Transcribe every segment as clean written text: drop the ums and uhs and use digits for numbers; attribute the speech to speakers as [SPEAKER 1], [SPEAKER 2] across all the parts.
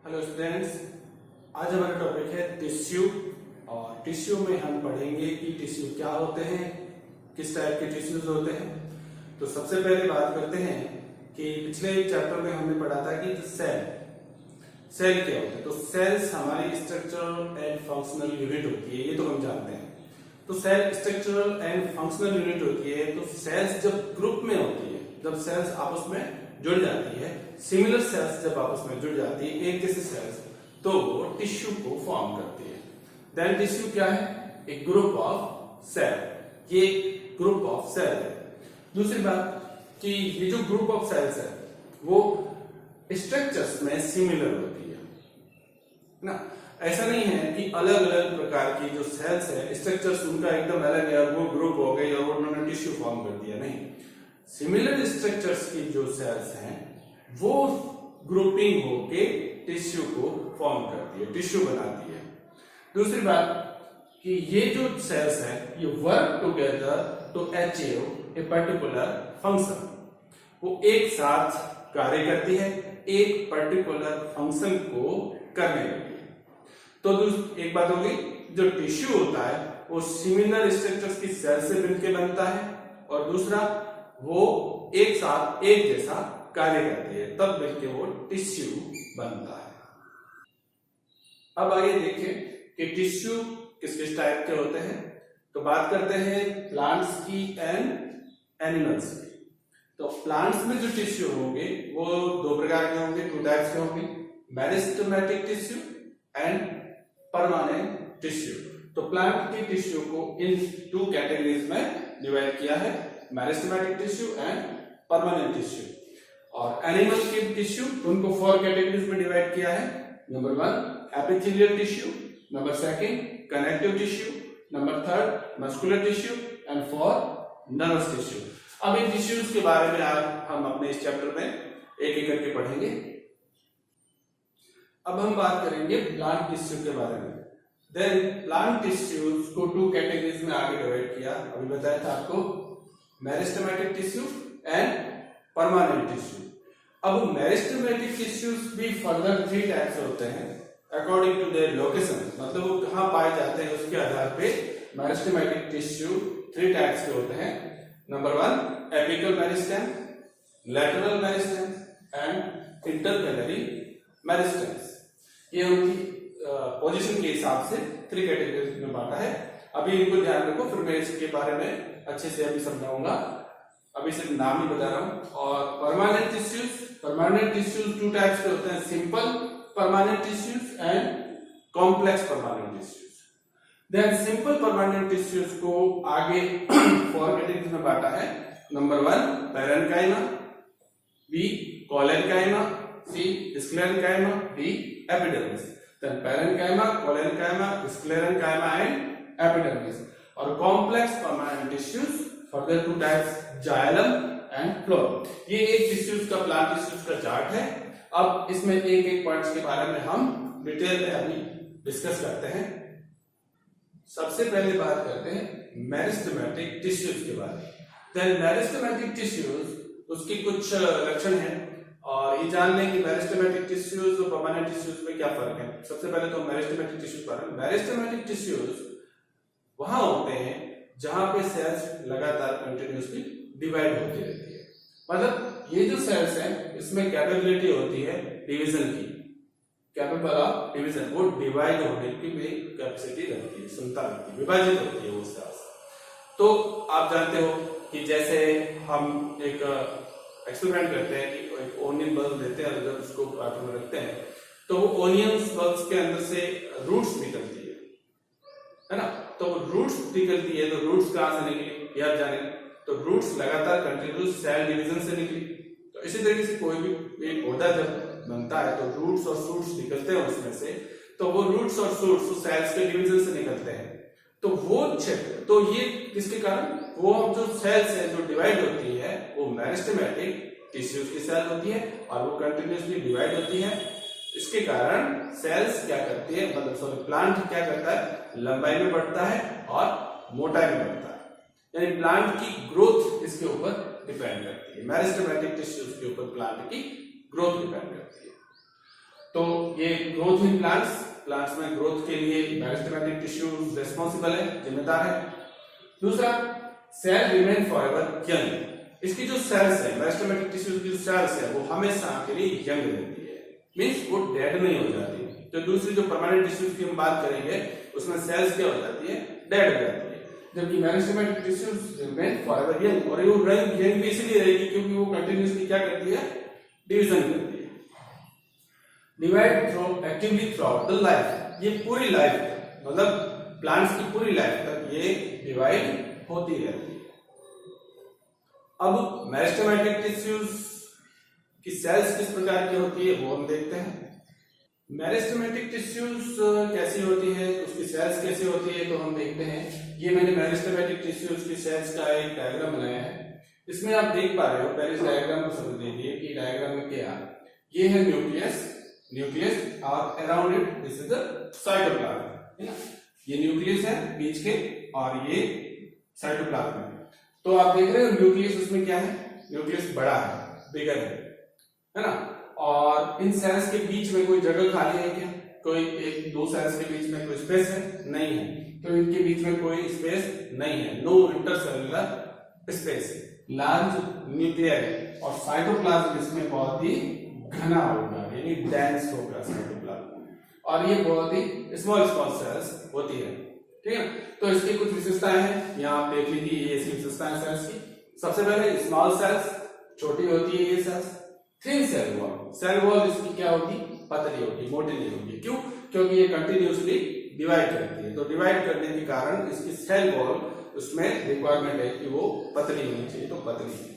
[SPEAKER 1] Hello students, आज हमारा topic है टिश्यू। और टिश्यू में हम पढ़ेंगे कि टिश्यू क्या होते हैं, किस टाइप के टिश्यूज होते हैं। तो सबसे पहले बात करते हैं कि पिछले चैप्टर में हमने पढ़ा था कि सेल क्या होता है। तो सेल्स हमारी स्ट्रक्चरल एंड फंक्शनल यूनिट होती है, ये तो हम जानते हैं। तो cell structural and functional unit होती है। तो सेल्स जब ग्रुप में होती है, जब सेल्स आपस में जुड़ जाती है, सिमिलर सेल्स जब आपस में जुड़ जाती है, एक जैसे सेल्स, तो वो टिश्यू को फॉर्म करती है। देन टिश्यू क्या है? एक ग्रुप ऑफ सेल। ये ग्रुप ऑफ सेल है। दूसरी बात कि ये जो ग्रुप ऑफ सेल्स है वो स्ट्रक्चर्स में सिमिलर होती है ना। ऐसा नहीं है कि अलग अलग प्रकार की जो सेल्स है स्ट्रक्चर्स उनका एकदम अलग है और वो ग्रुप हो गई और उन्होंने टिश्यू फॉर्म कर दिया। नहीं, सिमिलर स्ट्रक्चर्स की जो सेल्स हैं वो ग्रुपिंग होके टिश्यू को फॉर्म करती है, टिश्यू बनाती है। दूसरी बात कि ये जो सेल्स हैं ये work together to achieve a particular function. वो एक साथ कार्य करती है एक पर्टिकुलर फंक्शन को करने के लिए। तो एक बात होगी, जो टिश्यू होता है वो सिमिलर स्ट्रक्चर्स की सेल से मिलकर बनता है, और दूसरा वो एक साथ एक जैसा कार्य करती है, तब मिलकर वो टिश्यू बनता है। अब आइए देखें कि टिश्यू किस किस टाइप के होते हैं। तो बात करते हैं प्लांट्स की एंड एनिमल्स की। तो प्लांट्स में जो टिश्यू होंगे वो दो प्रकार के होंगे, टू टाइप्स के होंगे, meristematic tissue and permanent tissue. तो प्लांट की टिश्यू को इन टू कैटेगरीज में डिवाइड किया है, meristematic tissue and permanent tissue. और एनिमल के टिश्यू उनको 4 कैटेगरीज में डिवाइड किया है। Number 1 epithelial tissue, number 2 connective tissue, number 3 muscular tissue and 4 nervous tissue. अब इन टिश्यूज के बारे में आज हम अपने इस चैप्टर में एक एक करके पढ़ेंगे। अब हम बात करेंगे प्लांट टिश्यू के बारे में। देन प्लांट टिश्यूज को 2 कैटेगरीज में आगे डिवाइड किया, अभी बताया था आपको, meristematic tissue and permanent tissue. अब मेरिस्टेमेटिक टिश्यूज भी फर्दर 3 टाइप्स होते हैं अकॉर्डिंग टू देयर लोकेशन, मतलब वो कहां पाए जाते हैं उसके आधार पे मेरिस्टेमेटिक टिश्यू 3 टाइप्स के होते हैं। Number 1 apical meristem, lateral meristem and intercalary meristem. ये उनकी पोजीशन के हिसाब से 3 कैटेगरीज में बांटा है। अभी इनको ध्यान रखो, फिर मैं इसके बारे में अच्छे से अभी समझाऊंगा। अभी सिर्फ नाम ही बता रहा हूं। और परमानेंट टिश्यूज 2 टाइप्स के होते हैं, simple permanent tissues and complex permanent tissues. Then simple permanent tissues को आगे 4 कैटेगरीज में बांटा है। Number 1 parenchyma, B collenchyma, C sclerenchyma, D epidermis. Then parenchyma, collenchyma, sclerenchyma and epidermis. और complex permanent tissues further 2 types, xylem and phloem. ये एक tissues का, plant tissues का चार्ट है। अब इसमें एक एक पॉइंट्स के बारे में हम डिटेल में अभी डिस्कस करते हैं। सबसे पहले बात करते हैं मेरिस्टेमेटिक टिश्यूज के बारे में। देन मेरिस्टेमेटिक टिश्यूज, उसकी कुछ लक्षण हैं और ये जान लें कि मेरिस्टेमेटिक टिश्यूज और परमानेंट टिश्यूज में क्या फर्क है। सबसे पहले तो मेरिस्टेमेटिक टिश्यूज पर, मेरिस्टेमेटिक टिश्यूज वहां होते हैं जहां पे सेल्स लगातार कंटिन्यूअसली डिवाइड होती रहती है। मतलब ये जो सेल्स हैं इसमें कैपेबिलिटी होती है डिवीजन की, कैपेबल ऑफ डिवीजन, वो डिवाइड होने की भी कैपेसिटी रखती है, क्षमता रखती है, विभाजित होती है वो सेल्स। तो आप जानते हो कि जैसे हम एक एक्सपेरिमेंट करते हैं कि एक ओनियन बल्ब लेते हैं और जब उसको कार्टून में रखते हैं तो वो ओनियन बल्ब के अंदर से रूट्स निकलती है ना। तो रूट्स निकलती है, तो रूट्स कहां से निकली ये आप जाने। तो रूट्स लगातार कंटिन्यूअस सेल डिवीजन से निकली। तो इसी तरीके से कोई भी एक पौधा जब बनता है तो रूट्स और शूट्स निकलते हैं उसमें से। तो वो रूट्स और शूट्स सेल्स के डिवीजन से निकलते हैं। तो वो क्षेत्र, तो ये किसके कारण, वो जो सेल्स है जो डिवाइड होती है वो मेरिस्टेमेटिक टिश्यूज की सेल होती है और वो कंटिन्यूअसली डिवाइड होती है। इसके कारण सेल्स क्या करती है, मतलब सॉरी प्लांट क्या करता है, लंबाई में बढ़ता है और मोटाई में बढ़ता है। यानी प्लांट की ग्रोथ इसके ऊपर डिपेंड करती है, मेरिस्टेमेटिक टिश्यूज के ऊपर प्लांट की ग्रोथ डिपेंड करती है। तो ये ग्रोथ इन प्लांट्स में ग्रोथ के लिए मेरिस्टेमेटिक टिश्यूज रिस्पॉन्सिबल है, जिम्मेदार है। दूसरा, सेल रिमेन फॉरएवर यंग। इसकी जो सेल्स है, मेरिस्टेमेटिक टिश्यूज की जो सेल्स है वो हमेशा के लिए यंग रहती है, मींस वो डेड नहीं हो जाती। तो दूसरी जो परमानेंट टिश्यूज की हम बात करेंगे उसमें सेल्स क्या हो जाती है, डेड हो जाती है, जबकि meristematic tissues remain forever young. और वो यंग भी इसलिए रहेगी क्योंकि वो कंटिन्यूअसली क्या करती है, डिवीजन करती है। Divide through actively through out the life, ये पूरी लाइफ मतलब प्लांट्स की पूरी लाइफ तक ये डिवाइड होती रहती है। अब मेरिस्टेमेटिक टिश्यूज की सेल्स किस प्रकार की होती है वो हम देखते हैं। मेरिस्टेमेटिक टिश्यूज कैसी होती है, उसकी सेल्स कैसी होती है, तो हम देखते हैं। ये मैंने मेरिस्टेमेटिक टिश्यूज की सेल्स का एक डायग्राम बनाया है। इसमें आप देख पा रहे हो, पहले इस डायग्राम को समझ लीजिए कि डायग्राम में क्या, ये है न्यूक्लियस और around it this is the cytoplasm, है ना। ये न्यूक्लियस है बीच के और ये साइटोप्लाज्म है। तो आप देख रहे हो न्यूक्लियस, उसमें क्या है, न्यूक्लियस बड़ा है, बिगर है ना। और इन सेल्स के बीच में कोई जगह खाली है क्या, कोई एक दो सेल्स के बीच में कोई स्पेस है, नहीं है। तो इनके बीच में कोई स्पेस नहीं है, no intercellular space. Large nuclear और साइटोप्लाज्म इसमें बहुत ही घना होगा, यानी डेंस होगा साइटोप्लाज्म, और ये बहुत ही स्मॉल सेल्स होती है, ठीक है। तो इसकी कुछ विशेषताएं हैं, यहाँ आप देख लीजिए, ये इसकी विशेषताएं सेल्स की। सबसे पहले स्मॉल सेल्स, छोटी होती है ये सेल्स। थिन सेल वॉल इसकी क्या होगी, पतली होगी, मोटी नहीं होगी। क्यों, क्योंकि ये कंटिन्यूअसली डिवाइड करती है, तो डिवाइड करने के कारण इसकी सेल वॉल उसमें रिक्वायरमेंट है कि वो पतली होनी चाहिए, तो पतली है।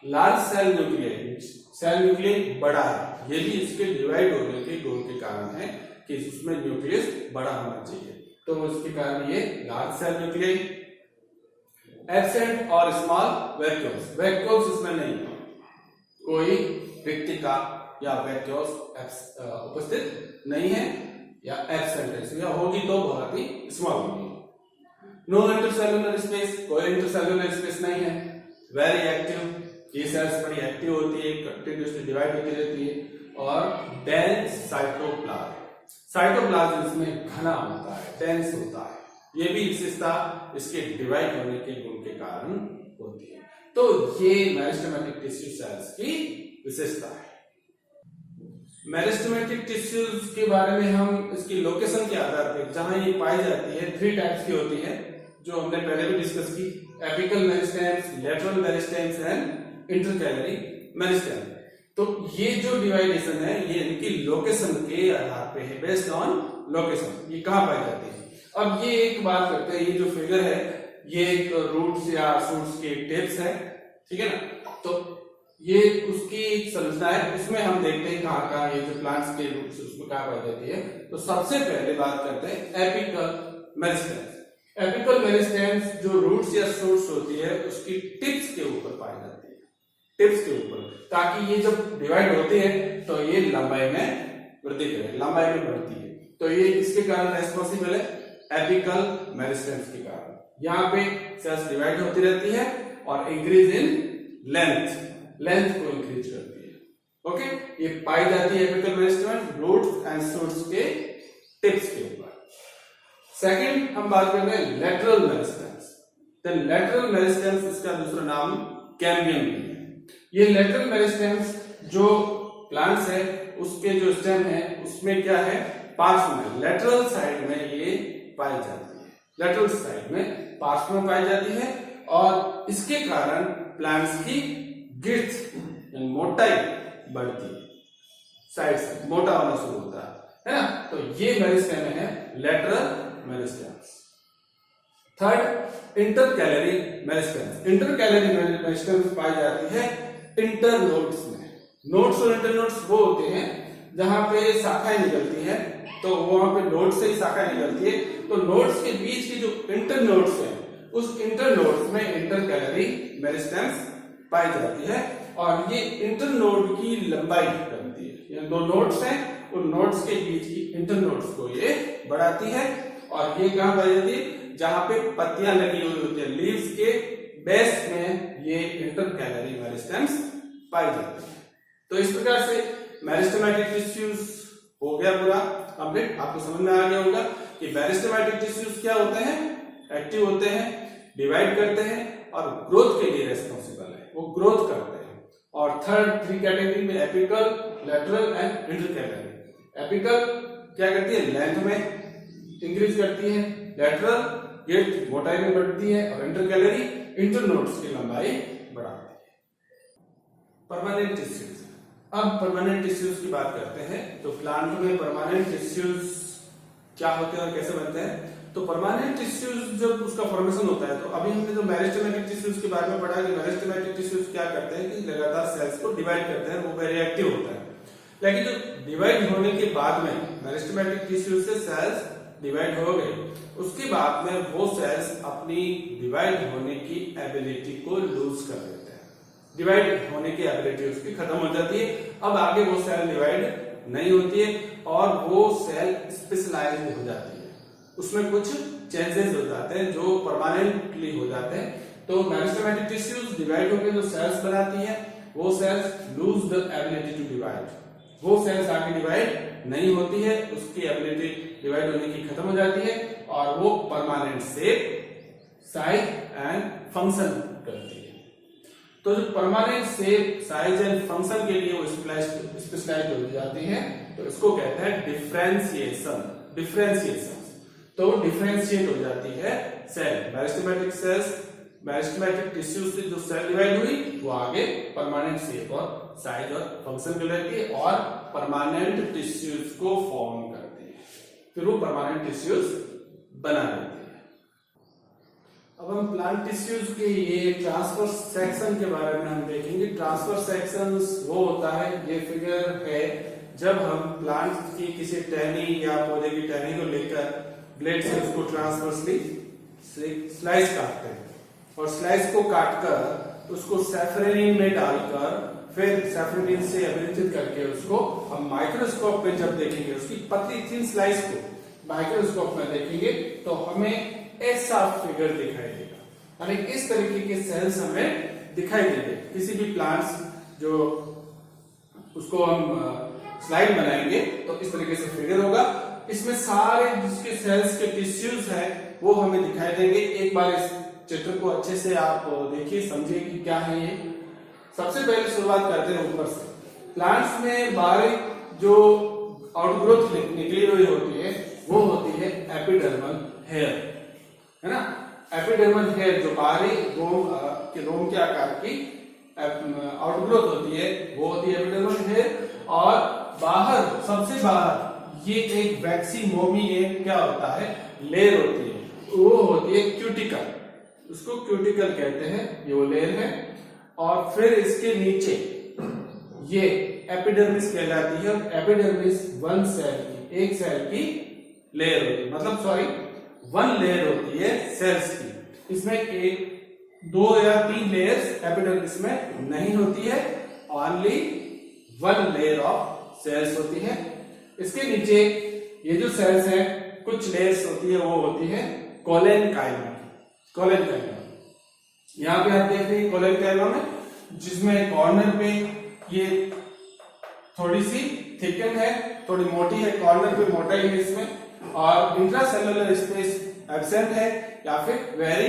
[SPEAKER 1] लार्ज सेल न्यूक्लियस बड़ा है, ये भी इसके डिवाइड होने के गुण के कारण है कि उसमें न्यूक्लियस बड़ा होना चाहिए, तो इसके कारण ये लार्ज सेल न्यूक्लियस। एब्सेंट और स्मॉल वैक्यूल्स इसमें नहीं है, कोई रिक्तिका या वैक्यूल्स उपस्थित नहीं है या एब्सेंट है, या होगी तो बहुत ही स्मॉल होगी। नो इंटरसेलुलर स्पेस, कोई इंटरसेलुलर स्पेस नहीं है। वेरी एक्टिव, ये सेल्स बड़ी एक्टिव होती है, कंटिन्यूअसली डिवाइड होती रहती है। और डेंस साइटोप्लाज्म इसमें घना होता है, डेंस होता है, ये भी विशेषता इसके डिवाइड होने के गुण के कारण होती है। तो ये मेरिस्टेमेटिक टिश्यू सेल्स की विशेषता है। मेरिस्टेमेटिक टिश्यूज के बारे में हम इसकी लोकेशन के आधार पर जहां ये पाई जाती है, 3 टाइप्स की होती है जो हमने पहले भी डिस्कस की, apical meristems, lateral meristems and intercalary meristem. तो ये जो डिवाइडेशन है ये इनकी लोकेशन के आधार पे है, बेस्ड ऑन लोकेशन, ये कहां पाई जाती है। अब ये एक बात करते हैं, ये जो फिगर है ये एक रूट्स या शूट्स के टिप्स है, ठीक है ना। तो ये उसकी संरचना है, उसमें हम देखते हैं कहाँ ये जो प्लांट्स के रूट्स उसमें कहाँ पाई जाती है। तो सबसे पहले बात करते हैं एपिकल मेरिस्टेम्स। एपिकल मेरिस्टेम्स जो रूट्स या शूट्स होती है उसकी टिप्स के ऊपर पाई जाती है, टिप्स के ऊपर, ताकि ये जब डिवाइड होते हैं तो ये लंबाई में वृद्धि करे, लंबाई में बढ़ती है। तो ये इसके कारण रेस्पॉन्सिबल है, एपिकल मेरिस्टेम्स के कारण। यहाँ पे सेल्स डिवाइड होती रहती है और इंक्रीज इन लेंथ को इंक्रीज करती है। ओके, ये पाई जाती है apical meristems roots and shoots के टिप्स के ऊपर। सेकंड हम बात करते हैं lateral meristems. The lateral meristems, इसका दूसरा नाम कैम्बियम भी है। ये लेटरल मेरिस्टेम्स जो प्लांट्स है उसके जो स्टेम है उसमें क्या है, पार्श्व में, लेटरल साइड में ये पाई जाती है, लेटरल साइड में पार्श्व में पाई जाती है। और इसके कारण प्लांट्स की गिर्थ मोटाई बढ़ती है, साइड से मोटा होना शुरू होता है ना। तो ये मेरिस्टेम है lateral meristems. Third, intercalary meristems. Intercalary meristems पाई जाती है इंटरनोड्स में। नोड्स और इंटरनोड्स वो होते हैं जहां पे शाखाएं निकलती है, तो वहां पे नोड से ही शाखा निकलती है। तो नोड्स के बीच की जो इंटरनोड्स है उस इंटरनोड्स में इंटरकैलरी मेरिस्टेम्स पाई जाती है। और ये इंटरनोड की लंबाई करती है, ये दो नोड्स हैं, उन नोड्स के बीच की इंटरनोड्स को ये बढ़ाती है। और ये कहां पाई जाती है, जहां पे पत्तियां लगी हुई होती है, लीव्स के बेस में ये इंटरकैलरी मेरिस्टेम्स पाई जाती है। तो इस प्रकार से मेरिस्टेमेटिक टिश्यूज हो गया पूरा कंप्लीट। आपको समझ में आ गया होगा कि मेरिस्टेमेटिक टिश्यूज क्या होते हैं, एक्टिव होते हैं, डिवाइड करते हैं और ग्रोथ के लिए रेस्पॉन्सिबल है, वो ग्रोथ करते हैं। और थर्ड 3 कैटेगरी में apical, lateral and intercalary. Apical क्या करती है, लेंथ में इंक्रीज करती है, लेटरल ये मोटाई में बढ़ती है और इंटरकैलरी इंटरनोड्स की लंबाई बढ़ाती है। परमानेंट टिश्यूज, अब परमानेंट टिश्यूज की बात करते हैं। तो प्लांट में परमानेंट टिश्यूज क्या होते हैं और कैसे बनते हैं। तो परमानेंट टिश्यूज जब उसका फॉर्मेशन होता है, तो अभी हमने जो मेरिस्टेमेटिक टिश्यूज के बारे में पढ़ा कि मेरिस्टेमेटिक टिश्यूज क्या करते हैं कि लगातार सेल्स को डिवाइड करते हैं, वो वेरी एक्टिव होता है। लेकिन जो डिवाइड होने के बाद में मेरिस्टेमेटिक टिश्यूज से सेल्स डिवाइड हो गए, उसके बाद में वो सेल्स अपनी डिवाइड होने की एबिलिटी को लूज कर देते हैं। डिवाइड होने की एबिलिटी उसकी खत्म हो जाती है। अब आगे वो सेल डिवाइड नहीं होती है और वो सेल स्पेशलाइज्ड हो जाती है, उसमें कुछ चेंजेस हो जाते हैं जो परमानेंटली हो जाते हैं। तो मेरिस्टेमेटिक टिश्यूज डिवाइड होकर जो सेल्स बनाती है, वो cells lose the ability to divide, वो सेल्स आगे डिवाइड नहीं होती है, उसकी एबिलिटी डिवाइड होने की खत्म हो जाती है और वो permanent shape, size and function करती है। तो जो permanent shape, size and function के लिए वो स्पेशलाइज्ड हो जाती है, तो इसको कहते हैं डिफरेंशिएशन। डिफरेंशिएशन तो डिफरेंशिएट हो जाती है cell. Meristematic cells, meristematic tissue से जो सेल डिवाइड हुई वो आगे परमानेंट शेप और साइज और फंक्शन के लेती है और परमानेंट टिश्यूज को फॉर्म करती है, फिर वो परमानेंट टिश्यूज बना देती है। अब हम प्लांट टिश्यूज के ये ट्रांसफर सेक्शन के बारे में हम देखेंगे। ट्रांसफर सेक्शंस वो होता है, ये फिगर है जब हम प्लांट की किसी टहनी या पौधे की टहनी को लेकर ब्लेड से उसको ट्रांसवर्सली स्लाइस काटते हैं और स्लाइस को काटकर उसको सैफरनिन में डालकर फिर सैफरनिन से अभिरचित करके उसको हम माइक्रोस्कोप पे जब देखेंगे, उसकी पतली थिन स्लाइस को माइक्रोस्कोप में देखेंगे तो हमें ऐसा फिगर दिखाई देगा, यानी इस तरीके के सेल्स हमें दिखाई देंगे। किसी भी प्लांट्स जो उसको हम स्लाइड बनाएंगे तो इस तरीके से फिगर होगा, इसमें सारे जिसके सेल्स के टिश्यूज है वो हमें दिखाई देंगे। एक बार इस चित्र को अच्छे से आप देखिए, समझिए कि क्या है ये। सबसे पहले शुरुआत करते हैं ऊपर से। प्लांट्स में बारीक जो आउटग्रोथ निकली हुई होती है वो होती है एपिडर्मल हेयर, है ना। एपिडर्मल हेयर जो बारीक रोम के आकार की आउटग्रोथ होती है वो होती है एपिडर्मल हेयर। और बाहर, सबसे बाहर ये एक वैक्सी मोमी एक क्या होता है, लेयर होती है, वो होती है क्यूटिकल, उसको क्यूटिकल कहते हैं, ये वो लेयर है। और फिर इसके नीचे ये एपिडर्मिस कहलाती है और एपिडर्मिस वन सेल की, एक सेल की लेयर होती है, मतलब सॉरी वन लेयर होती है सेल्स की। इसमें एक 2 या 3 लेयर्स एपिडर्मिस में नहीं होती है, only one layer of cells होती है। इसके नीचे ये जो सेल्स हैं कुछ लेयर्स होती है, वो होती है कोलेनकाइमा। कोलेनकाइमा यहाँ पे आप देख रहे हैं कोलेनकाइमा में, जिसमें कॉर्नर पे ये थोड़ी सी थिकन है, थोड़ी मोटी है, कॉर्नर पे मोटाई है इसमें, और इंट्रासेलुलर स्पेस एब्सेंट है या फिर वेरी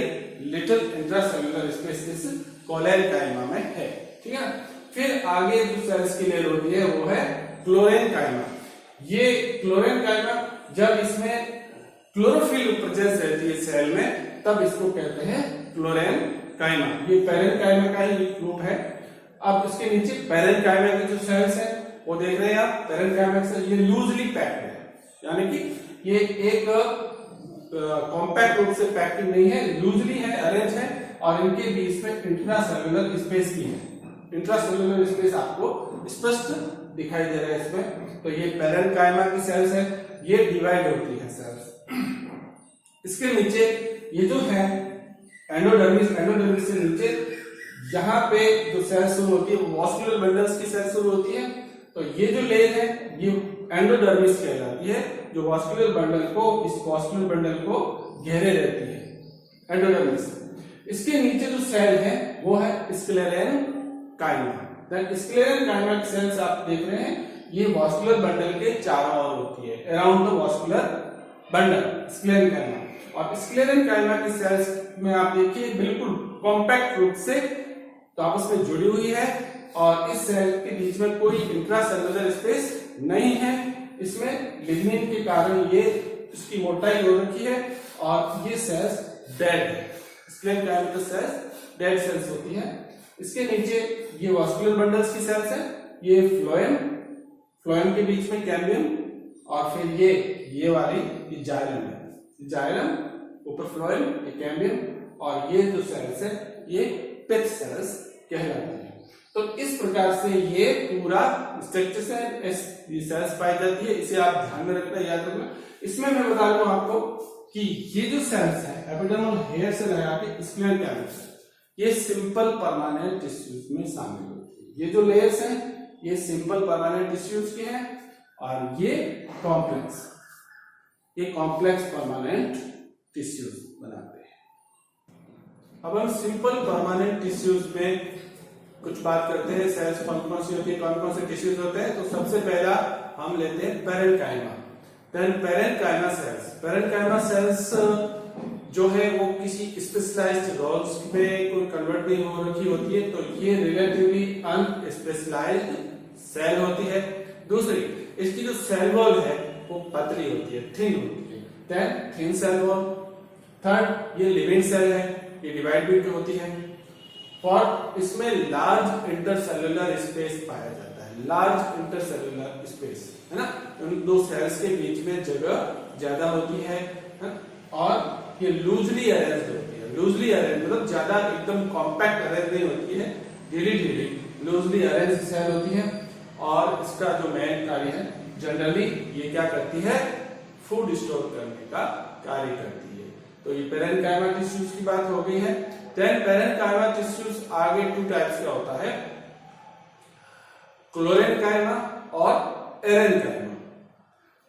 [SPEAKER 1] लिटिल इंट्रासेलुलर स्पेस इस कोलेनकाइमा में है, ठीक है। फिर आगे जो सेल्स की लेयर होती है वो है क्लोरेनकाइमा। ये क्लोरेनकाइमा जब इसमें क्लोरोफिल प्रेजेंस रहती है सेल में तब इसको कहते हैं क्लोरेनकाइमा। ये पैरेनकाइमा का ही ग्रुप है। अब इसके नीचे पैरेनकाइमा के जो सेल्स हैं वो देख रहे हैं आप, पैरेनकाइमा से ये लूजली पैक्ड है, यानी कि ये एक कॉम्पैक्ट रूप से पैक्ड नहीं है, लूजली है, अरेंज है और इनके बीच में इंट्रासेलुलर स्पेस भी है। इंट्रासेलुलर स्पेस आपको स्पष्ट दिखाई दे रहा है इसमें। तो ये पैरेनकाइमा की सेल्स है, ये डिवाइड होती है सेल्स। इसके नीचे ये जो है एंडोडर्मिस, एंडोडर्मिस से नीचे यहाँ पे जो सेल्स शुरू होती है वो वास्कुलर बंडल्स की सेल्स शुरू होती है। तो ये जो लेयर है ये एंडोडर्मिस कहलाती है, जो वास्कुलर बंडल को, इस वास्कुलर बंडल को घेरे रहती है, एंडोडर्मिस। इसके नीचे जो सेल है वो है स्क्लेरेनकाइमा। स्क्लेरेनकाइमा की सेल्स आप देख रहे हैं, ये वॉस्कुलर बंडल के चारों ओर होती है, around the vascular bundle, sclerenchyma. और स्क्लेरेनकाइमा की सेल्स में आप देखिए बिल्कुल कॉम्पैक्ट रूप से तो आपस में जुड़ी हुई है और इस सेल के बीच में कोई इंट्रासेलुलर स्पेस नहीं है। इसमें लिग्निन के कारण ये इसकी मोटाई हो रखी है और ये सेल्स डेड है। स्क्लेरेनकाइमा की सेल्स डेड सेल्स होती हैं। इसके नीचे ये वॉस्कुलर बंडल्स की सेल्स है, ये फ्लोएम के बीच में कैम्बियम और फिर ये वाली ये जाइलम है, जाइलम ऊपर फ्लोएम, ये कैम्बियम और ये जो सेल्स है ये पिथ सेल्स कहलाती है। तो इस प्रकार से ये पूरा स्ट्रक्चर से ये सेल्स पाई जाती है। इसे आप ध्यान में रखना, याद रखना। इसमें मैं बता दूं आपको कि ये जो सेल्स है एपिडर्मल हेयर से लगा के स्क्लेरेनकाइमा, ये सिंपल परमानेंट टिश्यूज में शामिल होती है। ये जो लेयर्स हैं ये सिंपल परमानेंट टिश्यूज के हैं और ये कॉम्प्लेक्स परमानेंट टिश्यूज बनाते हैं। अब हम सिंपल परमानेंट टिश्यूज में कुछ बात करते हैं। सेल्स कौन कौन सी होती है, कौन कौन से टिश्यूज होते हैं। तो सबसे पहला हम लेते हैं पेरेन्काइमा। पेरेन्काइमा सेल्स जो है वो किसी स्पेशलाइज्ड रोल्स में कोई कन्वर्ट नहीं हो रखी होती है, तो ये रिलेटिवली अनस्पेशलाइज्ड सेल होती है। दूसरी, इसकी जो सेल वॉल है वो पतली होती है, थिन होती है, then thin cell wall. Third, ये लिविंग सेल है, ये डिवाइड भी होती है। फोर्थ, इसमें लार्ज इंटरसेलुलर स्पेस पाया जाता है, लार्ज इंटरसेलुलर स्पेस है ना, उन दो सेल्स के बीच में जगह ज्यादा होती है और ये लूजली अरेंज्ड होती है। लूजली अरेंज मतलब ज्यादा एकदम कॉम्पैक्ट अरेंज नहीं होती है, ढीली ढीली लूजली अरेंज सेल होती है। और इसका जो मेन कार्य है जनरली ये क्या करती है, फूड स्टोर करने का कार्य करती है। तो ये पेरेन्काइमा टिश्यूज की बात हो गई है। देन पेरेन्काइमा टिश्यूज आगे टू टाइप्स का होता है, क्लोरेन्काइमा और एरेन्काइमा।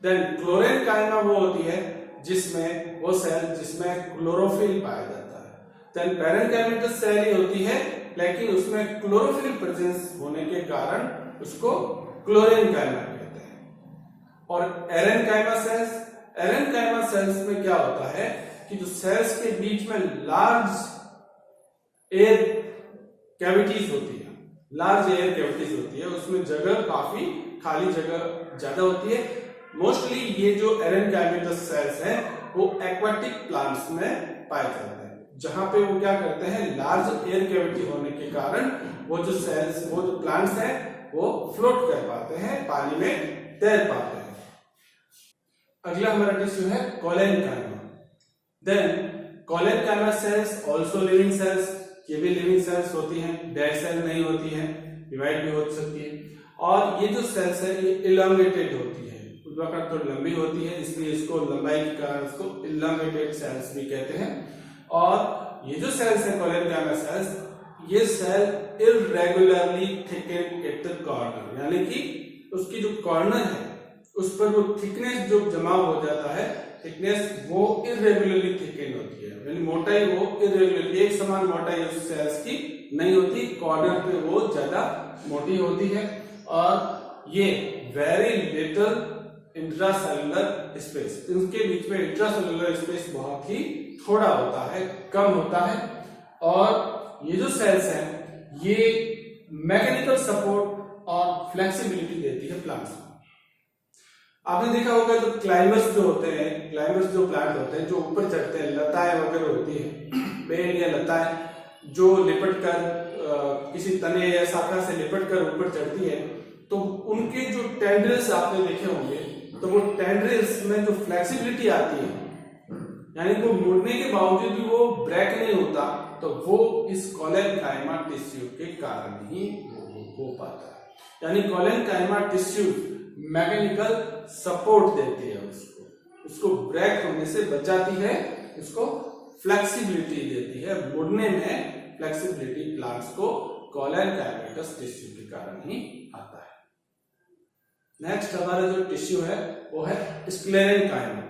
[SPEAKER 1] देन क्लोरेन्काइमा वो होती है जिसमें वो सेल जिसमें क्लोरोफिल पाया जाता है। देन पेरेन्काइमा सेल ही होती है लेकिन उसमें क्लोरोफिल प्रेजेंस होने के कारण उसको क्लोरेन्काइमा कहते हैं। और एरेन्काइमा सेल्स में क्या होता है कि जो सेल्स के बीच में लार्ज एयर कैविटीज होती है, उसमें जगह काफी खाली जगह ज्यादा होती है। मोस्टली ये जो एरेन्काइमेटस सेल्स हैं वो एक्वाटिक प्लांट्स में पाए जाते हैं, जहां पे वो क्या करते हैं, लार्ज एयर कैविटी होने के कारण वो जो प्लांट्स हैं वो फ्लोट कर पाते हैं, पानी में तैर पाते हैं। अगला हमारा टिश्यू है collenchyma. Then collenchyma cells also living cells, ये भी लिविंग सेल्स होती हैं, डेड सेल नहीं होती हैं, डिवाइड भी हो सकती है। और ये जो सेल्स है ये इलांगेटेड होती है, ऊर्ध्वाधर तो लंबी होती है, इसलिए इसको लंबाई के कारण इसको इलांगेटेड सेल्स भी कहते हैं। और ये जो सेल्स है कोलेनकाइमा सेल्स, ये cell irregularly thickened at the corner, यानी कि उसकी जो कॉर्नर है उस पर वो थिकनेस जो जमा हो जाता है, थिकनेस वो इरेगुलरली थिकेंड होती है, यानी मोटाई वो इरेगुलरली एक समान मोटाई उस सेल्स की नहीं होती, कॉर्नर पे वो ज्यादा मोटी होती है। और ये वेरी लिटिल इंट्रासेलुलर स्पेस, इनके बीच में इंट्रासेलुलर स्पेस बहुत ही थोड़ा होता है, कम होता है। और ये जो सेल्स हैं ये मैकेनिकल सपोर्ट और फ्लेक्सिबिलिटी देती है प्लांट्स को। आपने देखा होगा जो क्लाइंबर्स जो होते हैं, जो प्लांट होते हैं जो ऊपर चढ़ते हैं, लताएं वगैरह होती है, पेड़ या लताएं जो लिपट कर किसी तने या शाखा से लिपट कर ऊपर चढ़ती है, तो उनके जो टेंड्रिल्स आपने देखे होंगे, तो वो टेंड्रिल्स में जो फ्लेक्सिबिलिटी आती है, यानी वो मुड़ने के बावजूद भी वो ब्रेक नहीं होता, तो वो इस कोलेनकाइमा टिश्यू के कारण ही हो पाता है। यानी कोलेनकाइमा टिश्यू मैकेनिकल सपोर्ट देती है, उसको ब्रेक होने से बचाती है, उसको फ्लेक्सिबिलिटी देती है, मुड़ने में फ्लेक्सिबिलिटी प्लांट्स को कोलेनकाइमेटस टिश्यू के कारण ही आता है। नेक्स्ट हमारा जो टिश्यू है वो है स्क्लेरेनकाइमा।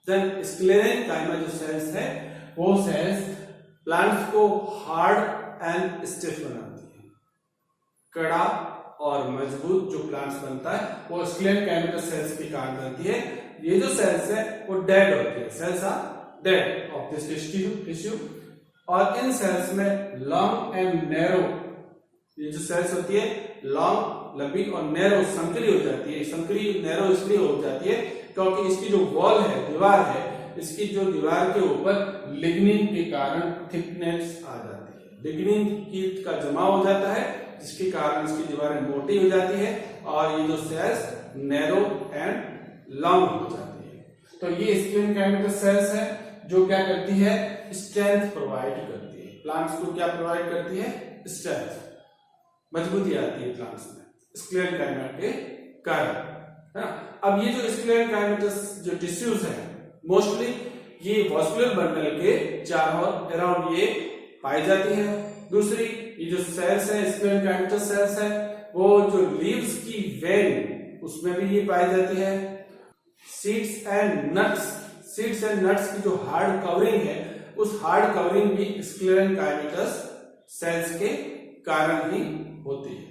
[SPEAKER 1] देन स्क्लेरेनकाइमा जो सेल्स है वो सेल्स प्लांट्स को हार्ड एंड स्टिफ बनाती है, कड़ा और मजबूत जो प्लांट्स बनता है वो स्क्लेरल काइमेटस सेल्स के कारण बनती है। ये जो सेल्स है वो डेड होती है, cells are dead of this tissue. और इन सेल्स में लॉन्ग एंड नैरो, ये जो सेल्स होती है लॉन्ग, लंबी और नैरो, संकरी हो जाती है। संकरी नैरो इसलिए हो जाती है क्योंकि इसकी जो वॉल है, दीवार है, इसकी जो दीवार के ऊपर लिग्निन के कारण थिकनेस आ जाती है। लिग्निन की का जमा हो जाता है जिसके कारण इसकी दीवारें मोटी हो जाती है और ये जो सेल्स नैरो एंड लॉन्ग हो जाती है। तो ये स्क्लेरल काइमेटस सेल्स है जो क्या करती है, स्ट्रेंथ प्रोवाइड करती है। प्लांट्स को क्या प्रोवाइड करती है, स्ट्रेंथ, मजबूती आती है प्लांट्स में स्क्लेरल काइमेटा के कारण, है ना। अब ये जो स्क्लेरल काइमेटस जो टिश्यूज है मोस्टली ये वास्कुलर बंडल के चारों अराउंड ये पाई जाती है। दूसरी ये जो सेल्स है स्क्लेरल काइमेटस सेल्स है वो जो लीव्स की वेन उसमें भी ये पाई जाती है। सीड्स एंड नट्स की जो हार्ड कवरिंग है उस हार्ड कवरिंग भी स्क्लेरल काइमेटस सेल्स के कारण ही होती है।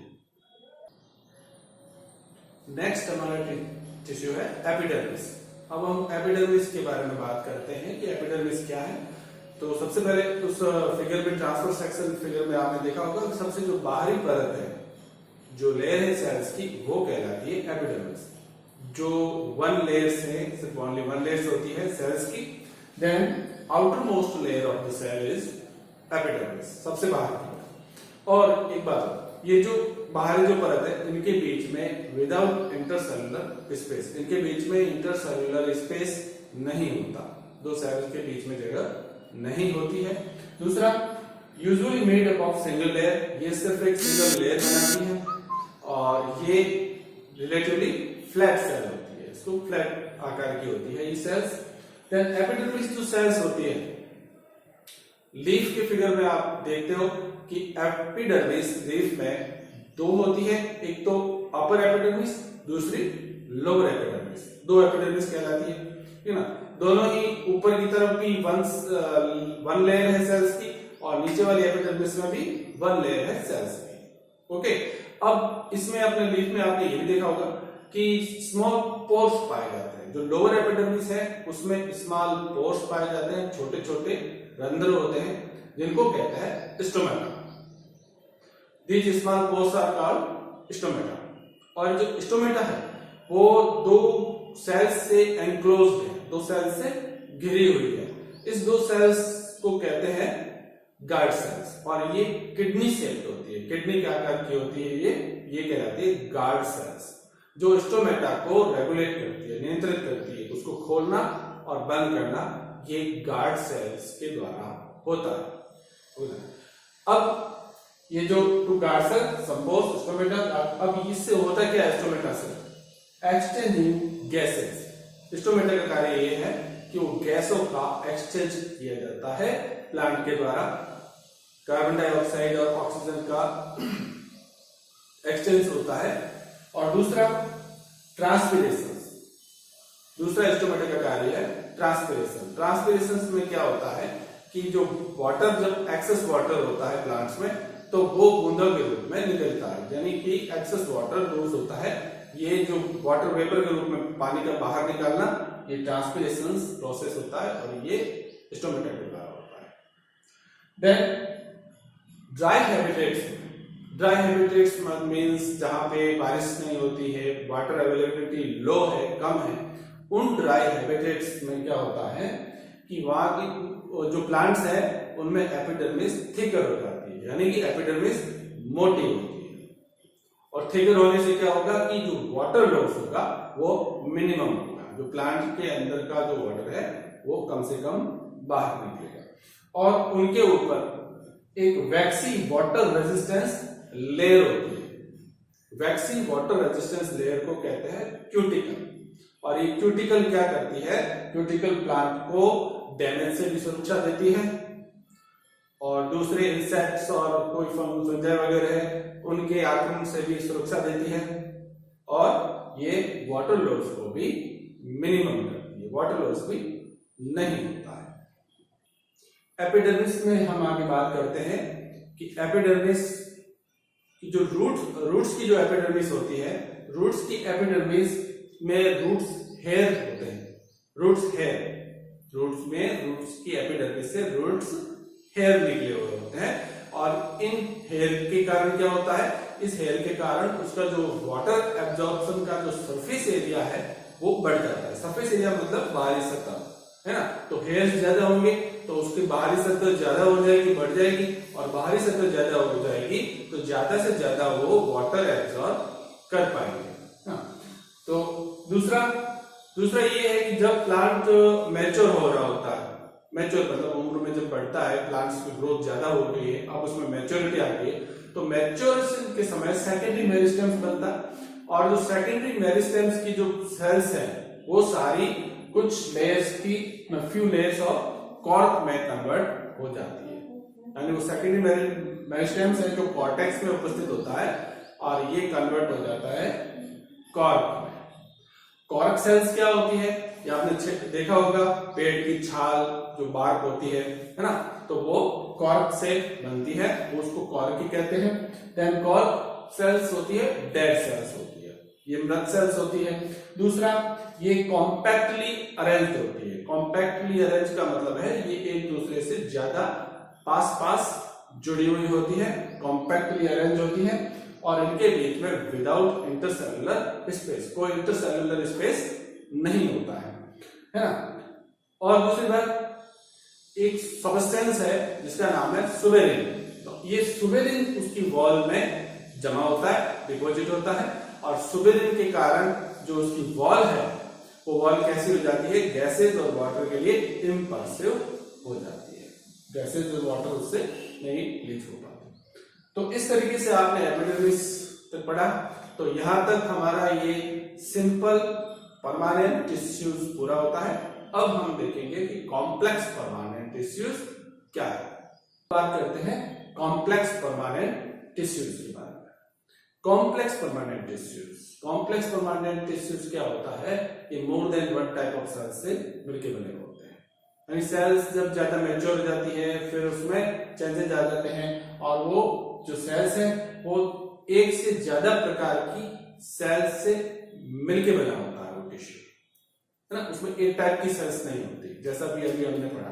[SPEAKER 1] नेक्स्ट हमारा टिश्यू है एपिडर्मिस। अब हम एपिडर्मिस के बारे में बात करते हैं कि एपिडर्मिस क्या है। तो सबसे पहले उस फिगर में ट्रांसफर सेक्शन फिगर में आपने देखा होगा सबसे जो बाहरी परत है, जो लेयर है सेल्स की, वो कहलाती है एपिडर्मिस। जो वन लेयर से सिर्फ ओनली वन लेयर होती है सेल्स की। Then outermost layer of the cell is epidermis, सबसे बाहर की। और एक बात, ये जो बाहरी जो परत है इनके बीच में विदाउट इंटरसेलुलर स्पेस, इनके बीच में इंटरसेलुलर स्पेस नहीं होता, दो सेल्स के बीच में जगह नहीं होती है। दूसरा, usually made up of single layer, ये सिर्फ एक सिंगल लेयर बनाती है और ये रिलेटिवली फ्लैट सेल होती है, इसको फ्लैट आकार की होती है ये सेल्स। देन एपिडर्मिस जो सेल्स होती है, लीफ के फिगर में आप देखते हो कि एपिडर्मिस लीफ में दो होती है, एक तो अपर एपिडर्मिस, दूसरी लोअर एपिडर्मिस। दो एपिडर्मिस कहलाती है ना। दोनों ही ऊपर की तरफ भी वन लेयर है सेल्स की और नीचे वाली एपिडर्मिस में भी वन लेयर है सेल्स की। ओके, अब इसमें अपने लीफ में आपने ये भी देखा होगा कि स्मॉल पोर्स पाए जाते हैं। जो लोअर एपिडर्मिस है उसमें स्मॉल पोर्स पाए जाते हैं, छोटे छोटे रंध्र होते हैं जिनको कहते हैं stomata. These small pores are called stomata। और जो स्टोमेटा है वो दो सेल्स से एनक्लोज्ड है, दो सेल्स से घिरी हुई है। इस दो सेल्स को कहते हैं गार्ड सेल्स और ये किडनी शेप्ड होती है, किडनी के आकार की होती है ये कहलाती है गार्ड सेल्स, जो स्टोमेटा को रेगुलेट करती है, नियंत्रित करती है। उसको खोलना और बंद करना ये गार्ड सेल्स के द्वारा होता है। अब ये जो टू गार्ड सेल संपोज स्टोमेटा, अब इससे होता क्या है स्टोमेटा से, एक्सचेंजिंग गैसेस। स्टोमेटा का कार्य ये है कि वो गैसों का एक्सचेंज किया जाता है प्लांट के द्वारा। कार्बन डाइऑक्साइड और ऑक्सीजन का एक्सचेंज होता है। और दूसरा ट्रांसपिरेशन, दूसरा स्टोमेटा का कार्य है ट्रांसपिरेशन। ट्रांसपिरेशन में क्या होता है कि जो वाटर, जब एक्सेस वाटर होता है प्लांट्स में तो वो बूंदों के रूप में निकलता है, यानी कि एक्सेस वाटर लूज होता है। ये जो वाटर वेपर के रूप में पानी का बाहर निकालना, ये ट्रांसपिरेशन प्रोसेस होता है और ये स्टोमेटा के द्वारा होता है। देन ड्राई हैबिटेट्स मींस जहां पे बारिश नहीं होती है, वाटर अवेलेबिलिटी लो है, कम है, उन ड्राई हैबिटेट्स में क्या होता है कि वहां की जो प्लांट्स है उनमें एपिडर्मिस थिकर हो जाती है, यानी कि एपिडर्मिस मोटी होती है। और थिकर होने से क्या होगा कि जो वाटर लॉस होगा वो मिनिमम होगा, जो प्लांट के अंदर का जो वाटर है वो कम से कम बाहर निकलेगा। और उनके ऊपर एक वैक्सी वाटर रेजिस्टेंस लेयर होती है। वैक्सी वाटर रेजिस्टेंस लेयर को कहते हैं क्यूटिकल। और ये क्यूटिकल क्या करती है, क्यूटिकल प्लांट को डैमेज से भी सुरक्षा देती है और दूसरे इंसेक्ट्स और कोई फंजाई वगैरह है उनके आक्रमण से भी सुरक्षा देती है। और ये वाटर लॉस को भी मिनिमम करती है, वाटर लॉस भी नहीं होता है। एपिडर्मिस में हम आगे बात करते हैं कि एपिडर्मिस कि जो रूट्स की जो एपिडर्मिस होती है, रूट्स की एपिडर्मिस में रूट्स हेयर होते हैं, रूट्स की एपिडर्मिस से रूट्स हेयर निकले हुए होते हैं, और इन हेयर के कारण क्या होता है, इस हेयर के कारण उसका जो वाटर एब्जॉर्प्शन का जो सरफेस एरिया है वो बढ़ जाता है। सरफेस एरिया मतलब बाहरी सतह, है ना। तो हेयर ज्यादा होंगे तो उसकी बाहरी सतह ज्यादा हो जाएगी, बढ़ जाएगी, और बाहरी सतह ज्यादा हो जाएगी तो ज्यादा से ज्यादा वो वाटर एब्जॉर्ब कर पाएंगे। तो दूसरा ये है कि जब प्लांट मैच्योर हो रहा होता है, मैच्योर मतलब उम्र में जब बढ़ता है, प्लांट्स की ग्रोथ ज्यादा हो गई है, अब उसमें मैच्योरिटी आ गई है, तो मैच्योरेशन के समय सेकेंडरी मेरिस्टेम्स बनता है, और जो सेकेंडरी मेरिस्टेम्स की जो सेल्स हैं वो सारी कुछ लेयर्स की फ्यू लेयर्स ऑफ कॉर्क में कन्वर्ट हो जाती है, यानी वो सेकेंडरी मेरिस्टेम्स है जो कॉर्टेक्स में उपस्थित होता है और ये कन्वर्ट हो जाता है कॉर्क में। कॉर्क सेल्स क्या होती है, ये आपने देखा होगा, पेड़ की छाल जो बार्क होती है ना, तो वो कॉर्क से बनती है, वो उसको कॉर्क ही कहते हैं। देन कॉर्क सेल्स होती है, डेड सेल्स होती है, ये मृत सेल्स होती है। दूसरा, ये कॉम्पैक्टली अरेंज्ड होती है। कॉम्पैक्टली अरेंज का मतलब है ये एक दूसरे से ज्यादा पास जुड़ी हुई होती है, कॉम्पैक्टली अरेंज होती है, और इनके बीच में विदाउट इंटरसेलुलर स्पेस, कोई इंटरसेलुलर स्पेस नहीं होता है ना। और दूसरी बात, एक सब्सटेंस है जिसका नाम है सुबेरिन, तो ये सुबेरिन उसकी वॉल में जमा होता है, डिपॉजिट होता है, और सुबेरिन के कारण जो उसकी वॉल है वो वॉल कैसी हो जाती है, गैसेज और वाटर के लिए इम्पल्सिव हो जाती है, गैसेज और वाटर उससे नहीं लीच हो पाते। तो इस तरीके से आपने एपिडर्मिस तक पढ़ा। तो यहां तक हमारा ये सिंपल परमानेंट टिश्यूज पूरा होता है। अब हम देखेंगे कि कॉम्प्लेक्स परमानेंट टिश्यूज क्या है। बात करते हैं कॉम्प्लेक्स परमानेंट टिश्यूज के बारे में। कॉम्प्लेक्स परमानेंट टिश्यूज क्या होता है, ये more than one type of cells से मिलकर बने होते हैं, यानी सेल्स जब ज्यादा मैच्योर हो जाती है फिर उसमें चेंजेस आ जाते हैं, और वो जो सेल्स हैं वो एक से ज्यादा प्रकार की सेल्स से मिलके बना होता है वो टिश्यू, है ना। उसमें एक टाइप की सेल्स नहीं होती, जैसा भी अभी हमने पढ़ा,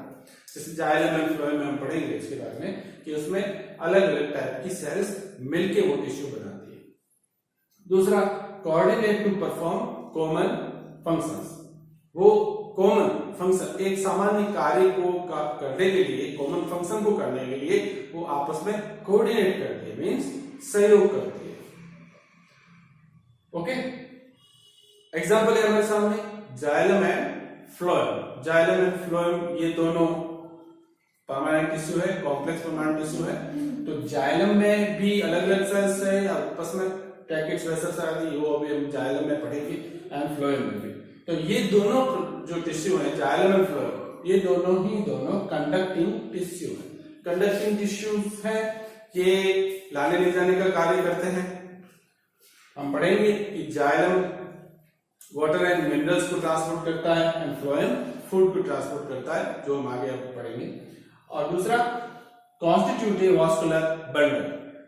[SPEAKER 1] जैसे जाइलम एंड फ्लोएम में हम पढ़ेंगे इसके बारे में कि उसमें अलग अलग टाइप की सेल्स मिलके वो टिश्यू बनाती है। दूसरा, coordinate to perform common functions. वो कॉमन फंक्शन, एक सामान्य कार्य को करने के लिए, कॉमन फंक्शन को करने के लिए वो आपस में कोऑर्डिनेट करती है, मींस सहयोग करती है। ओके, एग्जांपल है हमारे सामने xylem and phloem. Xylem and phloem ये दोनों परमानेंट टिश्यू है, कॉम्प्लेक्स परमानेंट टिश्यू है। तो जाइलम में भी अलग अलग सेल्स है, आपस में ट्रैकेट्स वेसल्स आदि, वो अभी हम जाइलम में पढ़ेंगे, एंड फ्लोएम में भी। तो ये दोनों जो टिश्यू है, जाइलम एंड फ्लोएम, ये दोनों कंडक्टिंग टिश्यू है। कंडक्टिंग टिश्यूज है, ये लाने ले जाने का कार्य करते हैं। हम पढ़ेंगे कि जाइलम वाटर एंड मिनरल्स को ट्रांसपोर्ट करता है, एंड फ्लोएम फूड को ट्रांसपोर्ट करता है, जो हम आगे आपको पढ़ेंगे। और दूसरा, कॉन्स्टिट्यूटिव वास्कुलर बंडल।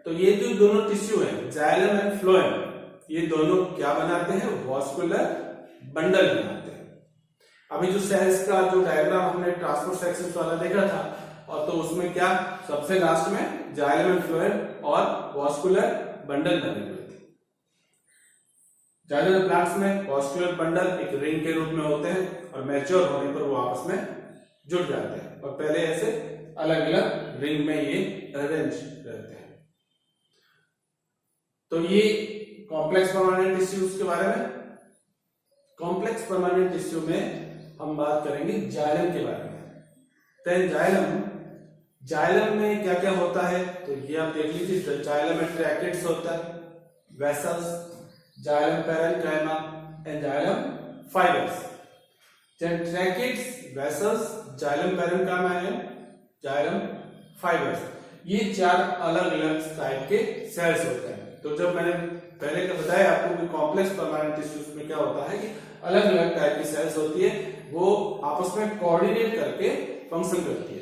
[SPEAKER 1] तो ये जो दोनों टिश्यू है, जाइलम एंड फ्लोएम, ये दोनों क्या बनाते हैं, वास्कुलर बंडल बनाते हैं। अभी जो सेल्स का जो डायग्राम हमने ट्रांसपोर्ट सेक्शंस वाला देखा था, और तो उसमें क्या सबसे लास्ट में जाइलम एंड फ्लोएम और वास्कुलर बंडल बने हुए थे। ज्यादातर प्लांट्स में वास्कुलर बंडल एक रिंग के रूप में होते हैं, और मैच्योर होने पर वो आपस में जुड़ जाते हैं, और पहले ऐसे अलग अलग रिंग में ये अरेंज रहते हैं। तो ये कॉम्प्लेक्स परमानेंट टिश्यूज के बारे में। कॉम्प्लेक्स परमानेंट टिश्यू में हम बात करेंगे जाइलम के बारे में। तो जाइलम में क्या क्या होता है, तो ये आप देख लीजिए। जाइलम में ट्रैकेट्स होता है, vessels, xylem parenchyma and xylem fibres. Tracheids, vessels, xylem parenchyma and xylem fibres, ये चार अलग अलग टाइप के सेल्स होते हैं। तो जब मैंने पहले का बताया आपको कि कॉम्प्लेक्स परमानेंट टिश्यूज में क्या होता है कि अलग अलग टाइप की सेल्स होती है, वो आपस में कोऑर्डिनेट करके फंक्शन करती है।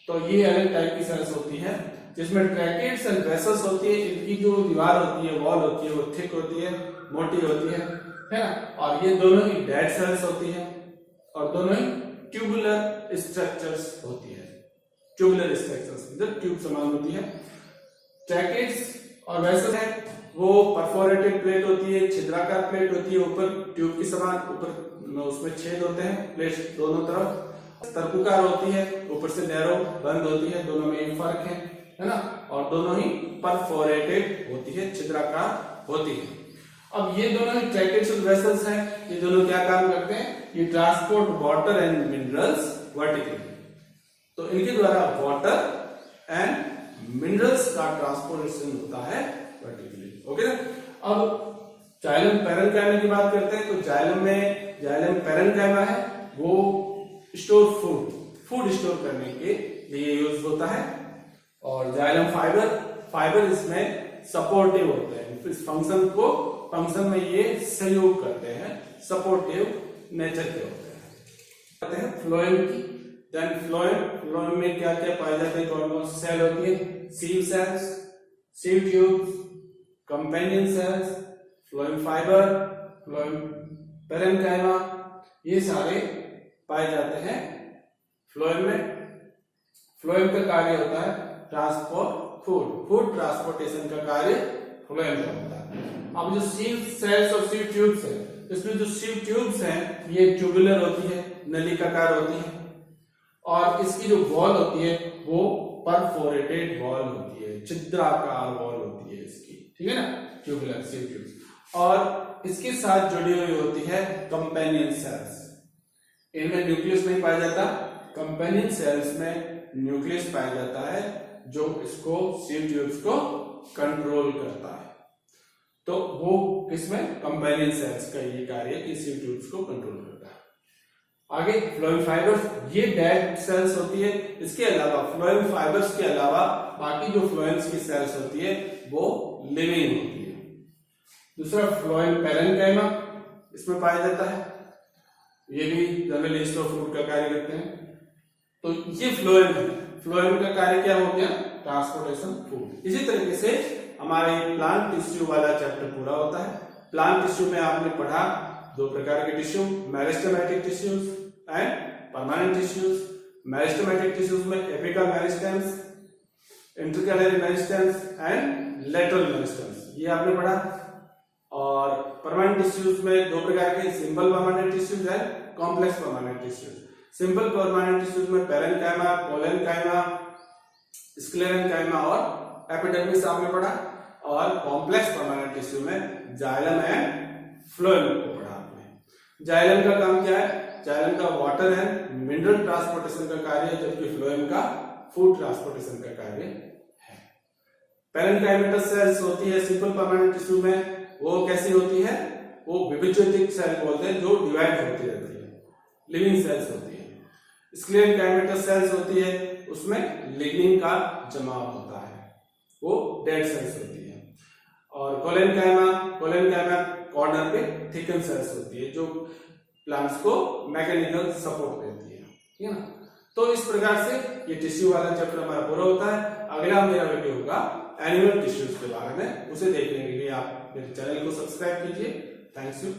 [SPEAKER 1] तो ये अलग टाइप की सेल्स होती है, जिसमें ट्रैकेट्स एंड वेसल्स होती है। इनकी जो दीवार होती है, वॉल होती है, वो थिक होती है, मोटी होती है ना। और ये दोनों ही डेड सेल्स होती है और दोनों ही ट्यूबुलर स्ट्रक्चर्स होती है। ट्यूबुलर स्ट्रक्चर्स मतलब ट्यूब समान होती है। ट्रैकेट्स और वेसल्स है वो परफोरेटेड प्लेट होती है, छिद्राकार प्लेट होती है, ऊपर ट्यूब की समान, ऊपर उसमें छेद होते हैं प्लेट दोनों तरफ। स्तरपुकार होती है, ऊपर से नैरो बंद होती है, दोनों में एक फर्क है ना। और दोनों ही परफोरेटेड होती है, छिद्राकार होती है। अब ये दोनों ही ट्रैकेट्स और वेसल्स हैं, ये दोनों क्या काम करते हैं? ये transport water and minerals vertically. तो इनके द्वारा वाटर एंड मिनरल्स का ट्रांसपोर्टेशन होता है वर्टिकली। ओके ना। अब जाइलम पैरेन्काइमा की बात करते हैं। तो जाइलम में जाइलम पैरेन्काइमा है वो स्टोर फूड स्टोर करने के लिए यूज होता है। और जाइलम फाइबर इसमें सपोर्टिव होते हैं, इस फंक्शन में ये सहयोग करते हैं, सपोर्टिव नेचर के होते हैं। फ्लोएम की देन फ्लोएम में क्या क्या पाए जाते हैं? कौन सेल होती है? Sieve cells, sieve tubes, companion cells, phloem fibre, phloem parenchyma, ये सारे पाए जाते हैं फ्लोएम में। फ्लोएम का कार्य होता है ट्रांसपोर्ट फूड ट्रांसपोर्टेशन का कार्य फ्लोएम का होता है। अब जो सीव सेल्स और सीव ट्यूब्स है, इसमें जो सीव ट्यूब्स हैं ये ट्यूबुलर होती है, नलिकाकार होती है। और इसकी जो वॉल होती है वो परफोरेटेड वॉल होती है, छिद्राकार वॉल होती है इसकी, ठीक है ना, ट्यूबुलर सीव ट्यूब्स। और इसके साथ जुड़ी हुई होती है कंपेनियन सेल्स। इनमें न्यूक्लियस नहीं पाया जाता, कंपेनियन सेल्स में न्यूक्लियस पाया जाता है जो इसको सीव ट्यूब्स को कंट्रोल करता है। तो वो किसमें? कंपेनियन सेल्स का ये कार्य है कि सीव ट्यूब्स को कंट्रोल करता है। आगे फ्लोएम फाइबर्स, ये डेड सेल्स होती है। इसके अलावा फ्लोएम फाइबर्स के अलावा बाकी जो फ्लोएम्स की सेल्स होती है वो लिविंग होती है। दूसरा फ्लोएम पैरेन्काइमा, इसमें पाया जाता है, ये भी जनरली स्टोर फूड का कार्य करते हैं। तो ये फ्लोएम है। फ्लोएम का कार्य क्या हो गया? Transportation food. इसी तरीके से हमारे प्लांट टिश्यू वाला चैप्टर पूरा होता है। प्लांट टिश्यू में आपने पढ़ा दो प्रकार के tissue, meristematic tissues and permanent tissues. Meristematic tissues में apical meristems, intercalary meristems and lateral meristems, ये आपने पढ़ा। और परमानेंट टिश्यूज में दो प्रकार के, simple permanent tissues and complex permanent tissues. Simple permanent tissues में पैरेन्काइमा, कोलेन्काइमा, स्क्लेरेन्काइमा और एपिडर्मिस आपने पढ़ा। और कॉम्प्लेक्स परमानेंट टिश्यू में जाइलम एंड फ्लोएम को पढ़ा आपने। जाइलम का काम क्या है? जाइलम का वाटर एंड मिनरल ट्रांसपोर्टेशन का कार्य है, जबकि फ्लोएम का फूड ट्रांसपोर्टेशन का कार्य है। पैरेन्काइमेटस सेल्स होती है सिंपल परमानेंट टिश्यू में, वो कैसी होती है? वो विभिजोतिक सेल बोलते हैं, जो डिवाइड होती रहती है, लिविंग सेल्स होती है। स्क्लेरेन्काइमेटस सेल्स होती है, उसमें लिग्निन का जमाव होता है, वो डेड सेल्स होती है। और कोलेन्काइमा कॉर्नर पे थिकन सेल्स होती है, जो प्लांट्स को मैकेनिकल सपोर्ट देती है, ठीक है ना। तो इस प्रकार से ये टिश्यू वाला चैप्टर हमारा पूरा होता है। अगला मेरा वीडियो होगा एनिमल टिश्यूज के बारे में, उसे देखने के लिए आप मेरे चैनल को सब्सक्राइब कीजिए। Thanks you.